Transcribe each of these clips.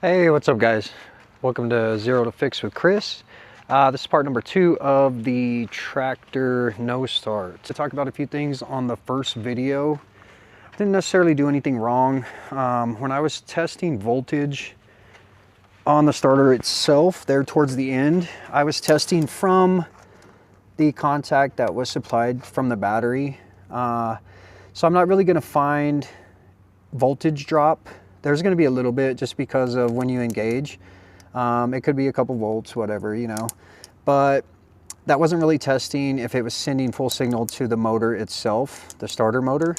Hey, what's up guys? Welcome to Zero to Fix with Chris. This is part number 2 of the tractor no start. To talk about a few things on the first video. I didn't necessarily do anything wrong. When I was testing voltage on the starter itself, there towards the end, I was testing from the contact that was supplied from the battery. So I'm not really going to find voltage drop. There's going to be a little bit just because of when you engage. It could be a couple volts, whatever, you know. But that wasn't really testing if it was sending full signal to the motor itself, the starter motor.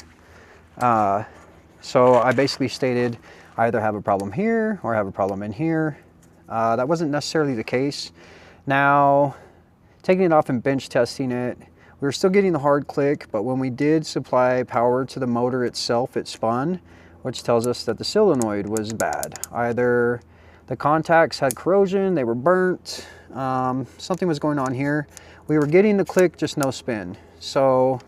So I basically stated I either have a problem here or I have a problem in here. That wasn't necessarily the case. Now, taking it off and bench testing it, we were still getting the hard click, but when we did supply power to the motor itself, it spun, which tells us that the solenoid was bad. Either the contacts had corrosion, they were burnt, something was going on here. We were getting the click, just no spin. So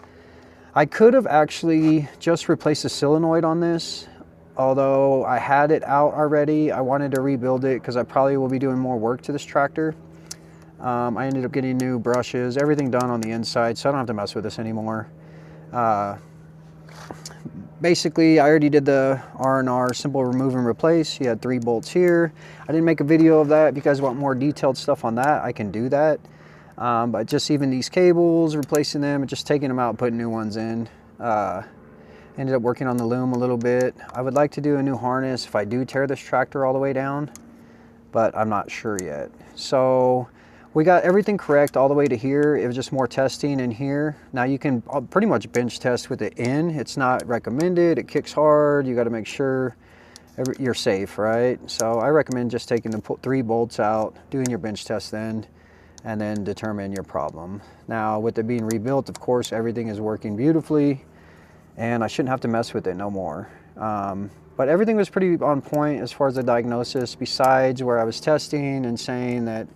I could have actually just replaced the solenoid on this, although I had it out already. I wanted to rebuild it because I probably will be doing more work to this tractor. I ended up getting new brushes, everything done on the inside, so I don't have to mess with this anymore. Basically, I already did the R&R simple remove and replace. You had 3 bolts here. I didn't make a video of that. If you guys want more detailed stuff on that, I can do that. But just even these cables, replacing them and just taking them out and putting new ones in. Ended up working on the loom a little bit. I would like to do a new harness if I do tear this tractor all the way down, but I'm not sure yet. So we got everything correct all the way to here. It was just more testing in here. Now you can pretty much bench test with it in. It's not recommended. It kicks hard. You got to make sure you're safe, right? So I recommend just taking the 3 bolts out, doing your bench test then, and then determine your problem. Now with it being rebuilt, of course, everything is working beautifully and I shouldn't have to mess with it no more. But everything was pretty on point as far as the diagnosis, besides where I was testing and saying that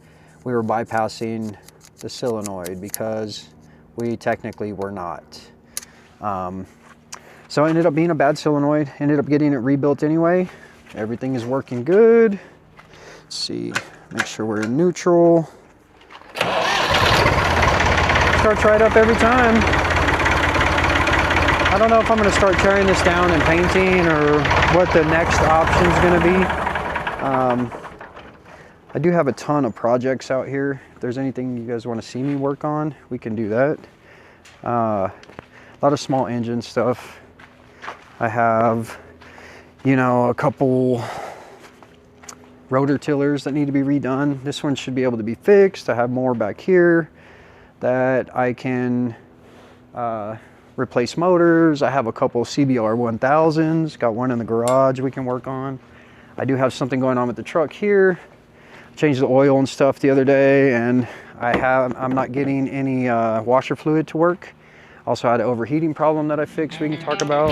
we were bypassing the solenoid because we technically were not. So it ended up being a bad solenoid, ended up getting it rebuilt anyway. Everything is working good. Let's see, make sure we're in neutral. Starts right up every time. I don't know if I'm gonna start tearing this down and painting or what the next option is gonna be. I do have a ton of projects out here. If there's anything you guys want to see me work on, we can do that. A lot of small engine stuff. I have, you know, a couple rotor tillers that need to be redone. This one should be able to be fixed. I have more back here that I can replace motors. I have a couple CBR 1000s. Got one in the garage we can work on. I do have something going on with the truck here. Changed the oil and stuff the other day, and I'm not getting any washer fluid to work. Also had an overheating problem that I fixed we can talk about.